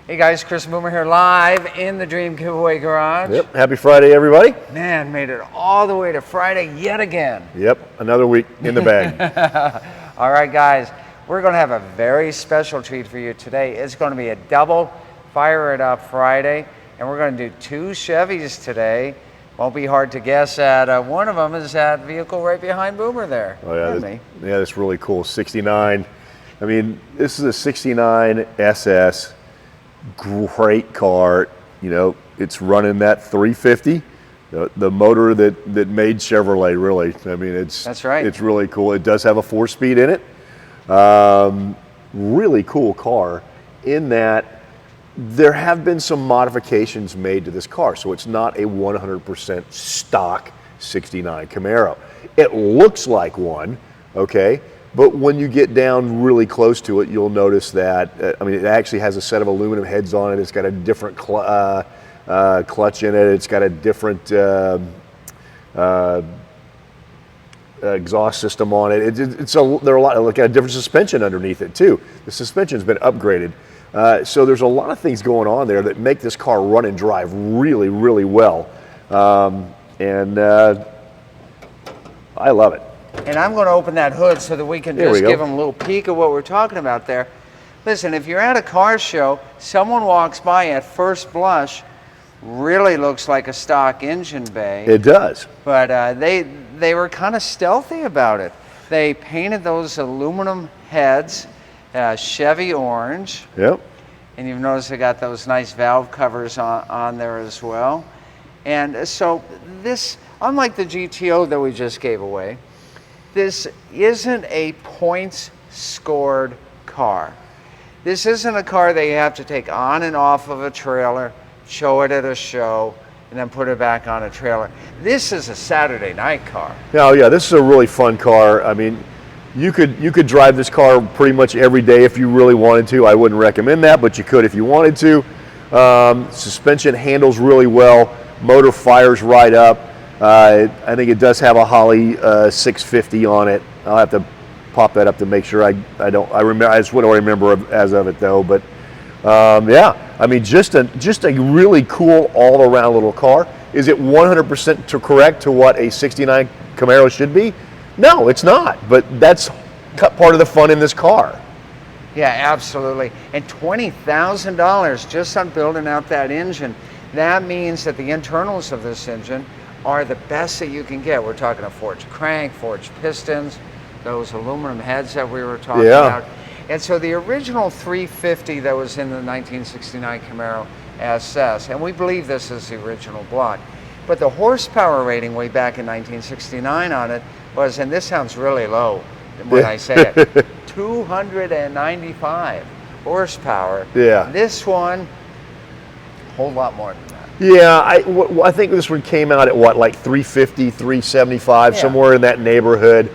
Hey guys, Chris Boomer here live in the Dream Giveaway Garage. Yep, happy Friday everybody. Man, made it all the way to Friday yet again. Yep, another week in the bag. All right guys, we're going to have a very special treat for you today. It's going to be a double Fire It Up Friday, and we're going to do two Chevys today. Won't be hard to guess at. One of them is that vehicle right behind Boomer there. Oh yeah, that's really cool. 69. I mean, this is a 69 SS. Great car. You know, it's running that 350. The motor that made Chevrolet, really. I mean, that's right. It's really cool. It does have a 4-speed in it. Really cool car in that there have been some modifications made to this car, so it's not a 100% stock 69 Camaro. It looks like one, okay, but when you get down really close to it, you'll notice that, I mean, it actually has a set of aluminum heads on it. It's got a different clutch in it. It's got a different exhaust system on it. There are a lot of, like, a different suspension underneath it too. The suspension's been upgraded. So there's a lot of things going on there that make this car run and drive really, really well. I love it. And I'm going to open that hood so that we can just give them a little peek of what we're talking about there. Listen, if you're at a car show, someone walks by at first blush, really looks like a stock engine bay. It does. But they were kind of stealthy about it. They painted those aluminum heads Chevy orange. Yep. And you've noticed they got those nice valve covers on there as well. And so this, unlike the GTO that we just gave away, this isn't a points scored car. This isn't a car that you have to take on and off of a trailer, show it at a show, and then put it back on a trailer. This is a Saturday night car. Oh yeah, this is a really fun car. I mean, you could drive this car pretty much every day if you really wanted to. I wouldn't recommend that, but you could if you wanted to. Suspension handles really well. Motor fires right up. I think it does have a Holley 650 on it. I'll have to pop that up to make sure I remember. That's what I remember as of it though. But yeah, I mean, just a really cool all-around little car. Is it 100% correct to what a 69 Camaro should be? No, it's not. But that's part of the fun in this car. Yeah, absolutely. And $20,000 just on building out that engine. That means that the internals of this engine are the best that you can get. We're talking a forged crank, forged pistons, those aluminum heads that we were talking about. And so the original 350 that was in the 1969 Camaro SS, and we believe this is the original block, but the horsepower rating way back in 1969 on it was, and this sounds really low when I say it, 295 horsepower. Yeah. This one, a whole lot more than that. Yeah, I think this one came out at what, like 350, 375, somewhere in that neighborhood.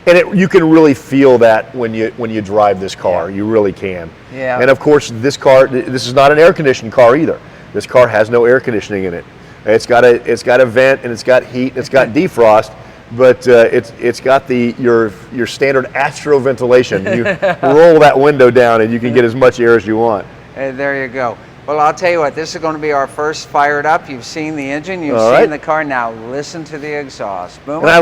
And you can really feel that when you drive this car. You really can. Yeah. And of course, this is not an air-conditioned car either. This car has no air conditioning in it. It's got a vent, and it's got heat, and it's got defrost, but it's got your standard Astro ventilation. You roll that window down, and you can get as much air as you want. Hey, there you go. Well, I'll tell you what, this is going to be our first Fire It Up. You've seen the engine, you've seen the car, now listen to the exhaust. Boom. And I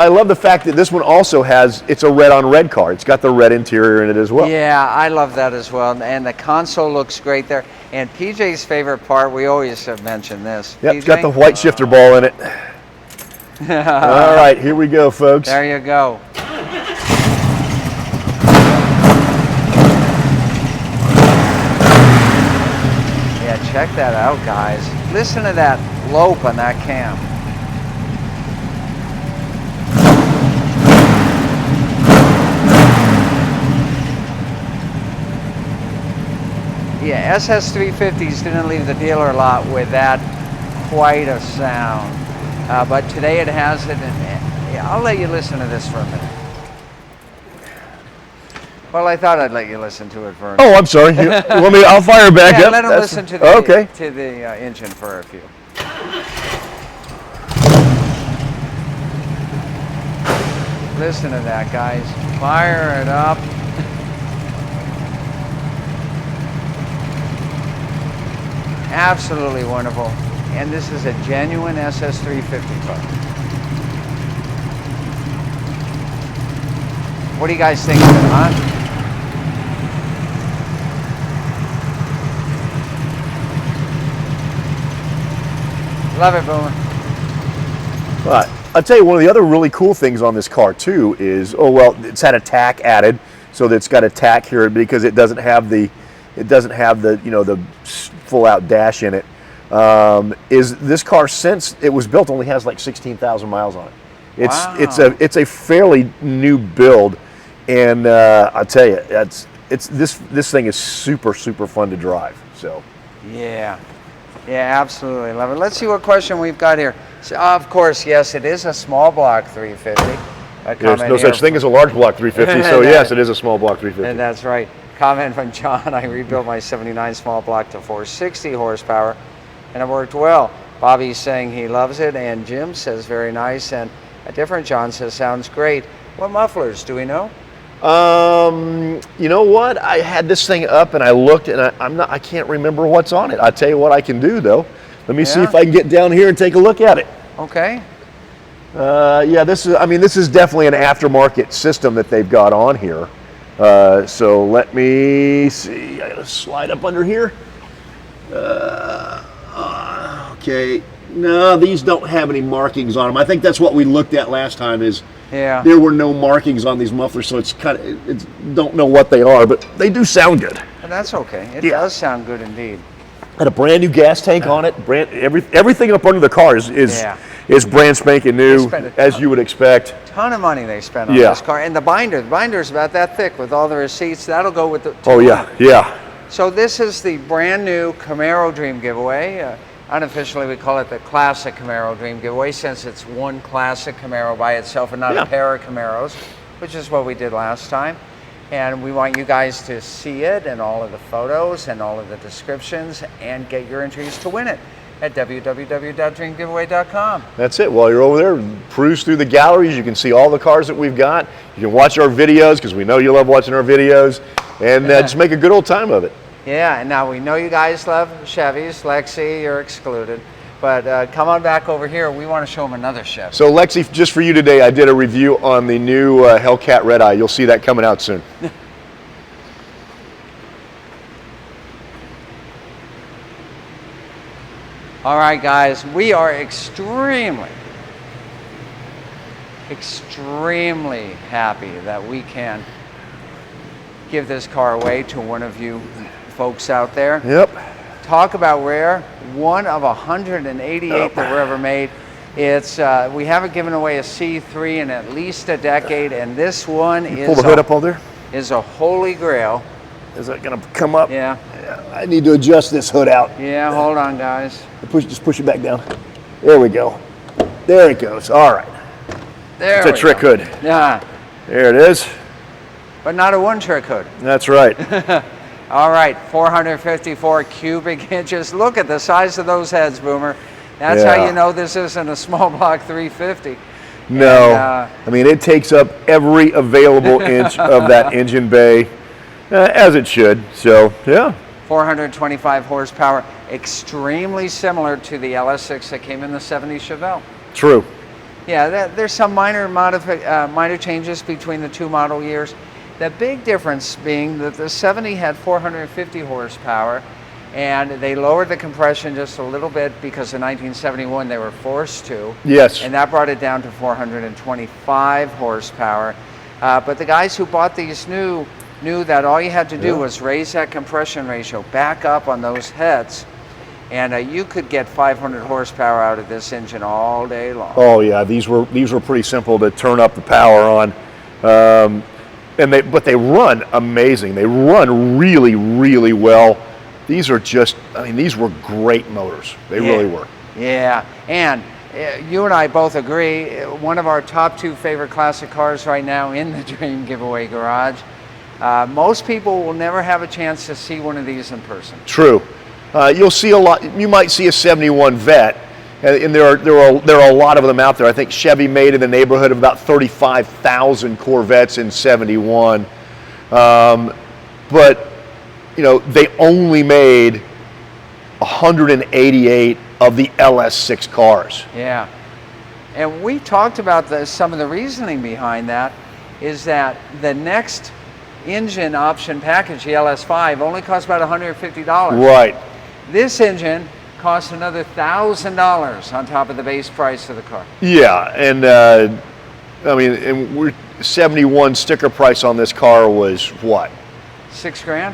love the fact that this one also it's a red on red car. It's got the red interior in it as well. Yeah, I love that as well. And the console looks great there. And PJ's favorite part, we always have mentioned this. Yep, it's got the white shifter ball in it. All right, here we go, folks. There you go. Check that out, guys. Listen to that lope on that cam. Yeah, SS 350s didn't leave the dealer lot with that quite a sound. But today it has it, and I'll let you listen to this for a minute. Well, I thought I'd let you listen to it for a minute. Oh, I'm sorry. I'll fire back up. Let him listen to the engine for a few. Listen to that, guys. Fire it up. Absolutely wonderful. And this is a genuine SS 350 car. What do you guys think of it, huh? Love it, Boomer. But I'll tell you, one of the other really cool things on this car too is, oh well, it's had a tack added, so that it's got a tack here because it doesn't have the, you know, the full out dash in it. Is this car, since it was built, only has like 16,000 miles on it. It's a fairly new build, and I'll tell you, this thing is super fun to drive. So yeah, absolutely love it. Let's see what question we've got here. So, of course, yes, it is a small block 350. There's no such thing as a large block 350. So yes, it is a small block 350. And that's right. Comment from John: I rebuilt my '79 small block to 460 horsepower, and it worked well. Bobby's saying he loves it, and Jim says very nice, and a different John says sounds great. What mufflers do we know? You know what? I had this thing up and I looked, and I can't remember what's on it. I'll tell you what I can do though. Let me see if I can get down here and take a look at it. Okay. Yeah, this is definitely an aftermarket system that they've got on here. So let me see. I gotta slide up under here. Okay. No, these don't have any markings on them. I think that's what we looked at last time. There were no markings on these mufflers, so don't know what they are, but they do sound good. And that's okay. It does sound good indeed. Had a brand new gas tank on it. Everything up under the car is brand spanking new, as you would expect. Ton of money they spent on this car, and the binder's about that thick with all the receipts. That'll go with the. Oh yeah. So this is the brand new Camaro Dream Giveaway. Unofficially, we call it the Classic Camaro Dream Giveaway, since it's one classic Camaro by itself and not a pair of Camaros, which is what we did last time. And we want you guys to see it and all of the photos and all of the descriptions and get your entries to win it at www.dreamgiveaway.com. That's it. While you're over there, cruise through the galleries. You can see all the cars that we've got. You can watch our videos, because we know you love watching our videos, and just make a good old time of it. Yeah, and now we know you guys love Chevys. Lexi, you're excluded. But come on back over here. We want to show them another Chevy. So Lexi, just for you today, I did a review on the new Hellcat Red Eye. You'll see that coming out soon. All right, guys, we are extremely happy that we can give this car away to one of you folks out there. Yep. Talk about rare. One of 188 that were ever made. It's we haven't given away a C3 in at least a decade, and this one pull the hood up all there. Is a holy grail. Is that gonna come up? Yeah. I need to adjust this hood out. Yeah, hold on, guys. Just push it back down. There we go. There it goes. All right. There. It's a trick hood. Yeah. There it is. But not a one-trick hood. That's right. All right, 454 cubic inches. Look at the size of those heads, Boomer. That's how you know this isn't a small block 350. No, I mean, it takes up every available inch of that engine bay, as it should. So, yeah. 425 horsepower, extremely similar to the LS6 that came in the 70 Chevelle. True. Yeah, there's some minor changes between the two model years. The big difference being that the 70 had 450 horsepower, and they lowered the compression just a little bit because in 1971 they were forced to. Yes. And that brought it down to 425 horsepower. But the guys who bought these knew that all you had to do was raise that compression ratio back up on those heads, and you could get 500 horsepower out of this engine all day long. Oh yeah, these were pretty simple to turn up the power on. But they run amazing. They run really, really well. These are just, I mean, these were great motors. They really were. Yeah, and you and I both agree, one of our top two favorite classic cars right now in the Dream Giveaway Garage. Most people will never have a chance to see one of these in person. True. You'll see a lot. You might see a 71 Vet, and there are a lot of them out there. I think Chevy made in the neighborhood of about 35,000 Corvettes in 71. But you know, they only made 188 of the LS6 cars. Yeah. And we talked about some of the reasoning behind that is that the next engine option package, the LS5, only costs about $150. Right. This engine costs another $1,000 on top of the base price of the car. Yeah, and I mean, and we're 71 sticker price on this car was what? $6,000?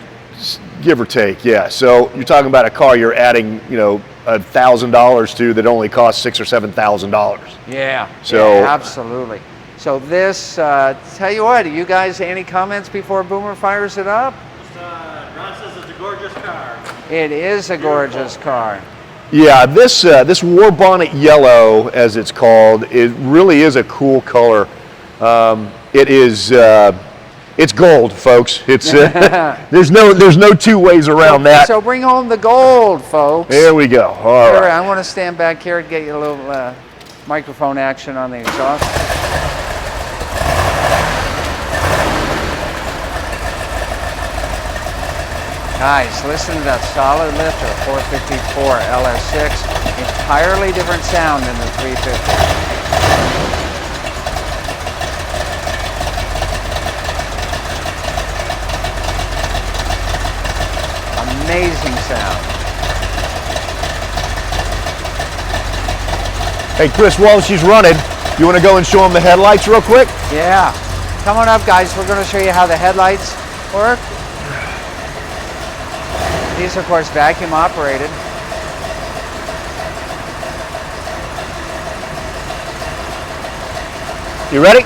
Give or take, yeah. So you're talking about a car you're adding, you know, $1,000 to that only costs $6,000 or $7,000. Yeah. So yeah, absolutely. So this, tell you what, you guys, any comments before Boomer fires it up? Ron says it's a gorgeous car. It is a gorgeous car. Yeah, this this war bonnet yellow, as it's called, it really is a cool color. It is. It's gold, folks. It's there's no two ways around that. So bring home the gold, folks. There we go. All right. I want to stand back here and get you a little microphone action on the exhaust. Guys, listen to that solid lifter, 454 LS6. Entirely different sound than the 350. Amazing sound. Hey, Chris, while she's running, you want to go and show them the headlights real quick? Yeah. Come on up, guys. We're going to show you how the headlights work. These are, of course, vacuum operated. You ready?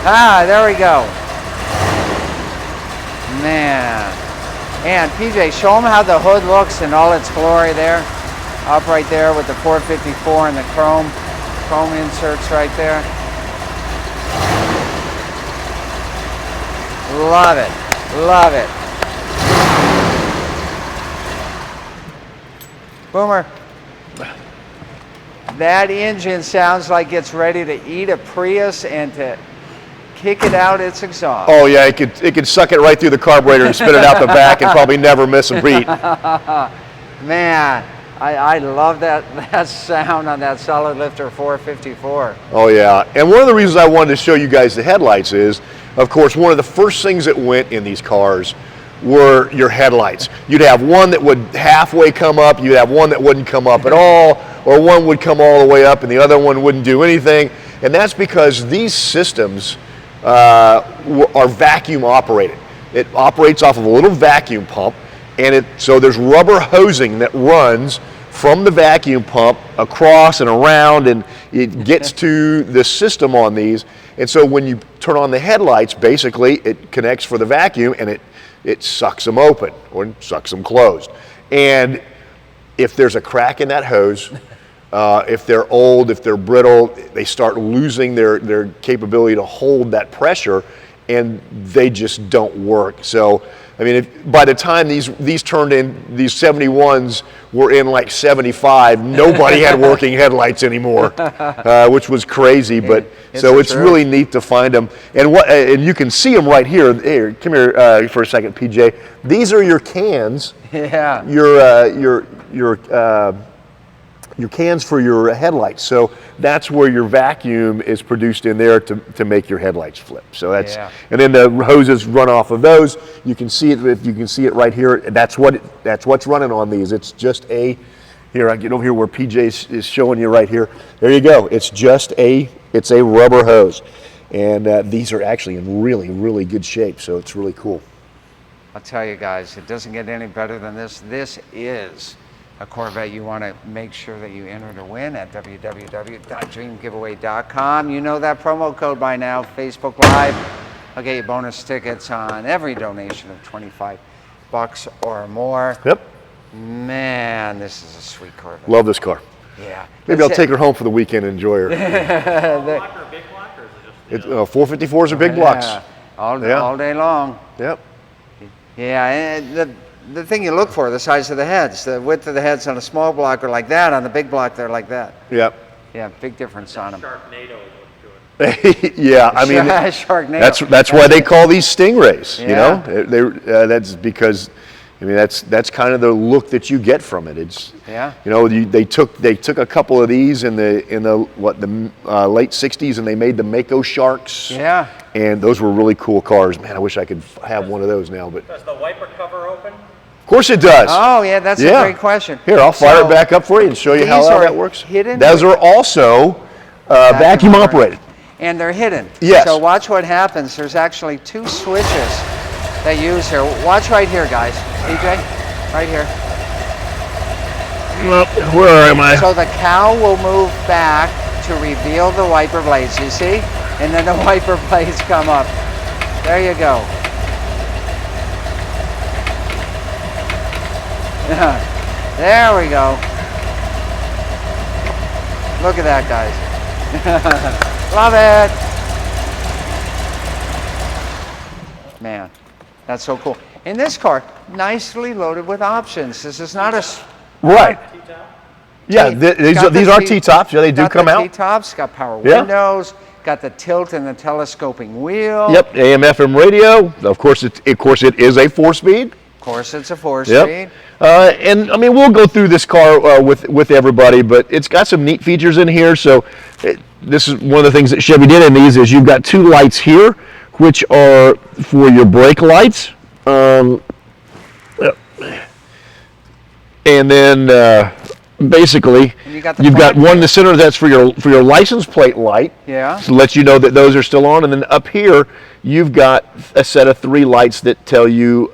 Ah, there we go. Man. And PJ, show them how the hood looks in all its glory there. Up right there with the 454 and the chrome inserts right there. Love it. Love it. Boomer. That engine sounds like it's ready to eat a Prius and to kick it out its exhaust. Oh yeah, it could suck it right through the carburetor and spit it out the back and probably never miss a beat. Man, I love that sound on that solid lifter 454. Oh yeah, and one of the reasons I wanted to show you guys the headlights is, of course, one of the first things that went in these cars were your headlights. You'd have one that would halfway come up, you'd have one that wouldn't come up at all, or one would come all the way up and the other one wouldn't do anything. And that's because these systems are vacuum operated. It operates off of a little vacuum pump, and so there's rubber hosing that runs from the vacuum pump across and around, and it gets to the system on these. And so when you turn on the headlights, basically it connects for the vacuum and it sucks them open or sucks them closed. And if there's a crack in that hose, if they're old, if they're brittle, they start losing their capability to hold that pressure, and they just don't work. So, I mean, by the time these turned in, these 71s were in like 75, nobody had working headlights anymore, which was crazy. But so it's really neat to find them, and you can see them right here. Here, come here for a second, PJ. These are your cans. Yeah. Your cans for your headlights. So that's where your vacuum is produced in there to make your headlights flip. So that's, and then the hoses run off of those. You can see it, if you can see it right here. That's what's running on these. It's just here, I get over here where PJ is showing you right here. There you go. It's a rubber hose. And these are actually in really, really good shape. So it's really cool. I'll tell you guys, it doesn't get any better than this. This is a Corvette you want to make sure that you enter to win at www.dreamgiveaway.com. You know that promo code by now, Facebook Live. I'll get you bonus tickets on every donation of $25 or more. Yep. Man, this is a sweet Corvette. Love this car. Yeah. Maybe I'll take her home for the weekend and enjoy her. Block or big block, or is it just 454s are big blocks. All day long. Yep. Yeah, and the thing you look for, the size of the heads. The width of the heads on a small block are like that. On the big block, they're like that. Yep. Yeah, big difference on them. Sharknado look to it. Yeah, I mean, Sharknado. that's why they call these Stingrays. You know, that's because I mean, that's kind of the look that you get from it. It's, Yeah. you know, they took a couple of these in the late '60s, and they made the Mako Sharks. Yeah. And those were really cool cars. Man, I wish I could have one of those now. But Does the wiper cover open? of course it does. Oh, yeah, that's a great question. Here, I'll fire So, it back up for you and show you how these all are that works. hidden Those are also vacuum operated. And they're hidden. Yes. So watch what happens. There's actually 2 switches that you use here. Watch right here, guys. DJ, right here. Well, where am I? So the cowl will move back to reveal the wiper blades, you see? And then the wiper blades come up. There you go. There we go. Look at that, guys. Love it. Man, that's so cool. In this car, nicely loaded with options. This is not a... Right. Yeah, these are T-tops. Yeah, they do come out. T-tops, got power Yeah. windows, got the tilt and the telescoping wheel. Yep, AM/FM radio. Of course, it is a 4-speed. Of course, it's a 4-speed. And I mean, we'll go through this car with everybody, but it's got some neat features in here. So this is one of the things that Chevy did in these is you've got 2 lights here, which are for your brake lights. And then basically, you've got one in the center that's for your license plate light. Yeah. To let you know that those are still on. And then up here, you've got a set of 3 lights that tell you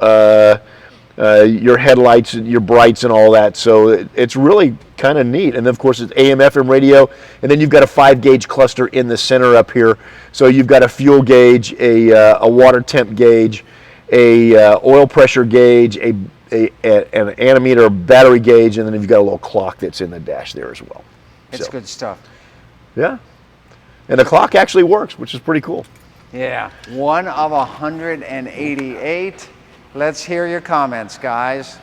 your headlights and your brights and all that. So it's really kind of neat. And then of course it's AM/FM radio. And then you've got a 5-gauge cluster in the center up here. So you've got a fuel gauge, a water temp gauge, a oil pressure gauge, an ammeter, a battery gauge, and then you've got a little clock that's in the dash there as well. It's good stuff. Yeah. And the clock actually works, which is pretty cool. Yeah. 1 of 188. Let's hear your comments, guys.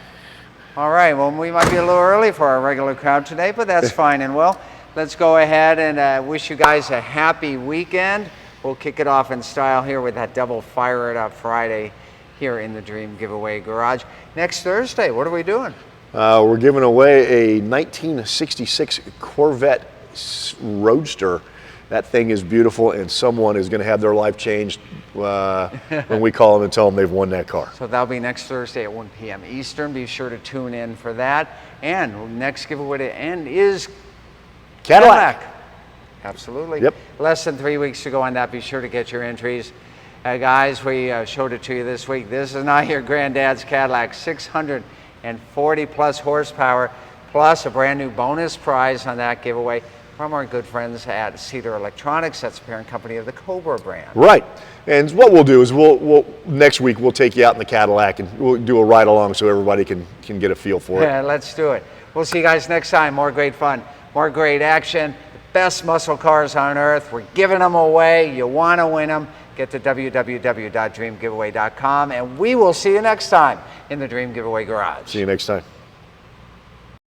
All right. Well, we might be a little early for our regular crowd today, but that's fine and well. Let's go ahead and wish you guys a happy weekend. We'll kick it off in style here with that double Fire It Up Friday here in the Dream Giveaway Garage. Next Thursday, what are we doing? We're giving away a 1966 Corvette Roadster. That thing is beautiful, and someone is going to have their life changed when we call them and tell them they've won that car. So that'll be next Thursday at 1 p.m. Eastern. Be sure to tune in for that. And next giveaway to end is Cadillac. Absolutely. Yep. Less than 3 weeks to go on that. Be sure to get your entries. Guys, we showed it to you this week. This is not your granddad's Cadillac. 640 plus horsepower, plus a brand new bonus prize on that giveaway from our good friends at Cedar Electronics. That's the parent company of the Cobra brand. Right. And what we'll do is we'll next week we'll take you out in the Cadillac and we'll do a ride along so everybody can get a feel for it. Yeah, let's do it. We'll see you guys next time. More great fun, more great action. The best muscle cars on earth. We're giving them away. You want to win them. Get to www.dreamgiveaway.com, and we will see you next time in the Dream Giveaway Garage. See you next time.